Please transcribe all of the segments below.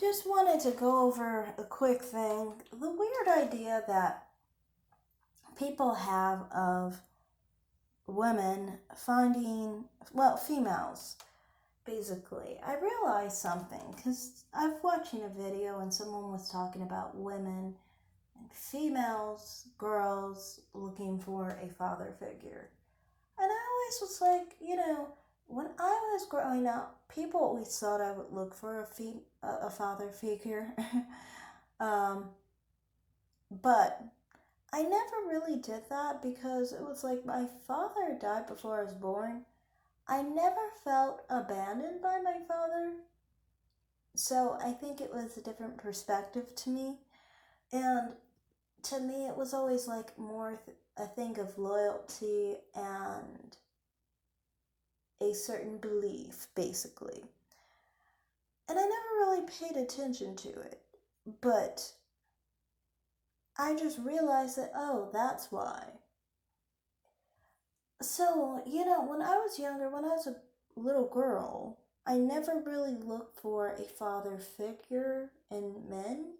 Just wanted to go over a quick thing. The weird idea that people have of women finding, well, females, basically. I realized something because I was watching a video and someone was talking about women and females, girls looking for a father figure. And I always was like, when I was growing up, people always thought I would look for a father figure. um, but I never really did that because it was like my father died before I was born. I never felt abandoned by my father. So I think it was a different perspective to me. And to me, it was always like more a thing of loyalty and a certain belief, basically. And I never really paid attention to it. But I just realized that, oh, that's why. So, when I was younger, when I was a little girl, I never really looked for a father figure in men.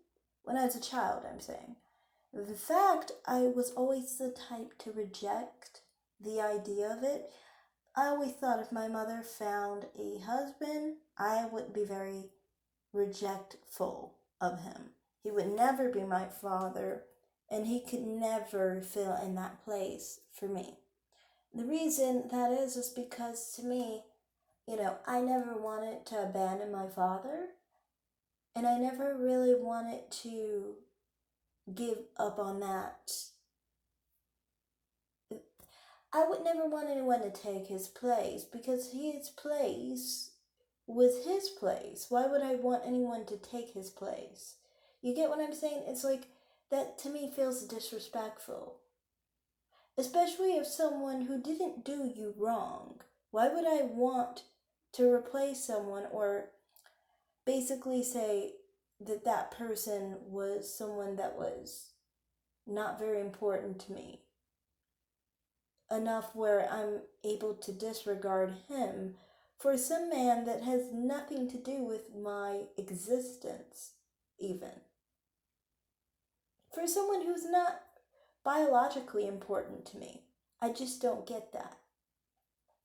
When I was a child, I'm saying. In fact, I was always the type to reject the idea of it. I always thought if my mother found a husband, I would be very rejectful of him. He would never be my father, and he could never fill in that place for me. The reason that is because to me, I never wanted to abandon my father, and I never really wanted to give up on that. I would never want anyone to take his place because his place was his place. Why would I want anyone to take his place? You get what I'm saying? It's like that to me feels disrespectful. Especially if someone who didn't do you wrong. Why would I want to replace someone or basically say that that person was someone that was not very important to me? Enough where I'm able to disregard him for some man that has nothing to do with my existence, even. For someone who's not biologically important to me. I just don't get that.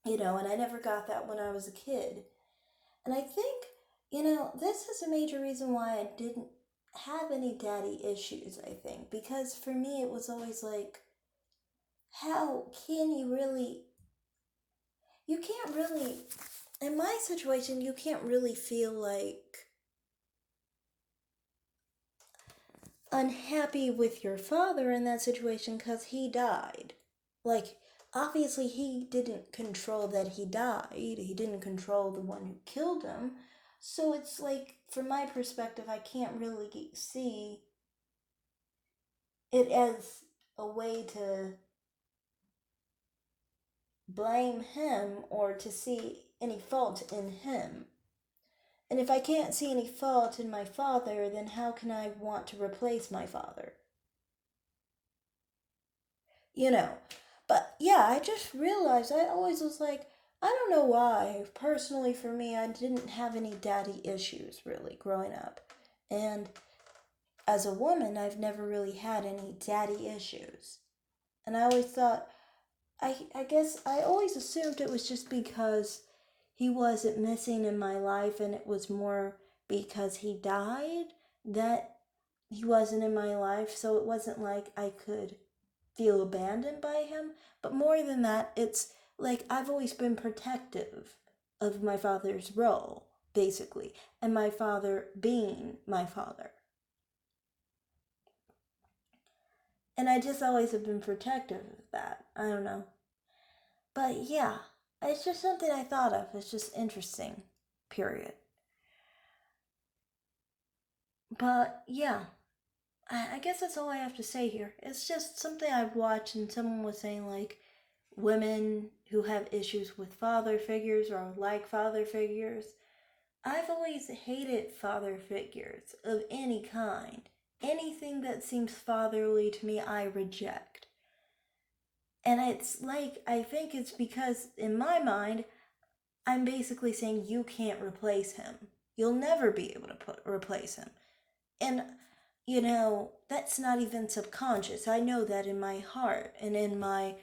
And I never got that when I was a kid. And I think, this is a major reason why I didn't have any daddy issues, I think. Because for me, it was always like, how can you really. You can't really. In my situation, you can't really feel like unhappy with your father in that situation because he died. Like, obviously, he didn't control that he died, he didn't control the one who killed him. So it's like, from my perspective, I can't really see it as a way to blame him or to see any fault in him. And if I can't see any fault in my father, then how can I want to replace my father? You know. But yeah, I just realized I always was like, I don't know why. Personally, for me, I didn't have any daddy issues really growing up. And as a woman, I've never really had any daddy issues. And I always thought, I guess I always assumed it was just because he wasn't missing in my life and it was more because he died that he wasn't in my life. So it wasn't like I could feel abandoned by him. But more than that, it's like I've always been protective of my father's role, basically, and my father being my father. And I just always have been protective of that. I don't know. But yeah, it's just something I thought of. It's just interesting, period. But yeah, I guess that's all I have to say here. It's just something I've watched, and someone was saying, like, women who have issues with father figures or like father figures. I've always hated father figures of any kind. Anything that seems fatherly to me, I reject. And it's like, I think it's because, in my mind, I'm basically saying you can't replace him. You'll never be able to replace him. And, that's not even subconscious. I know that in my heart and in my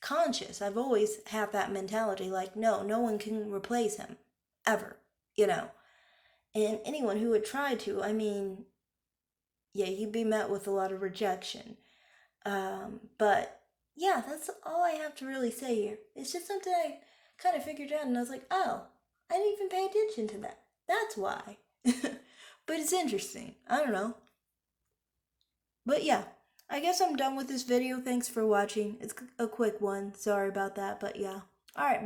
conscious. I've always had that mentality like, no one can replace him. Ever. And anyone who would try to, yeah, you'd be met with a lot of rejection. But yeah, that's all I have to really say here. It's just something I kind of figured out, and I was like, oh, I didn't even pay attention to that. That's why. But it's interesting. I don't know. But yeah, I guess I'm done with this video. Thanks for watching. It's a quick one. Sorry about that, but yeah. Alright.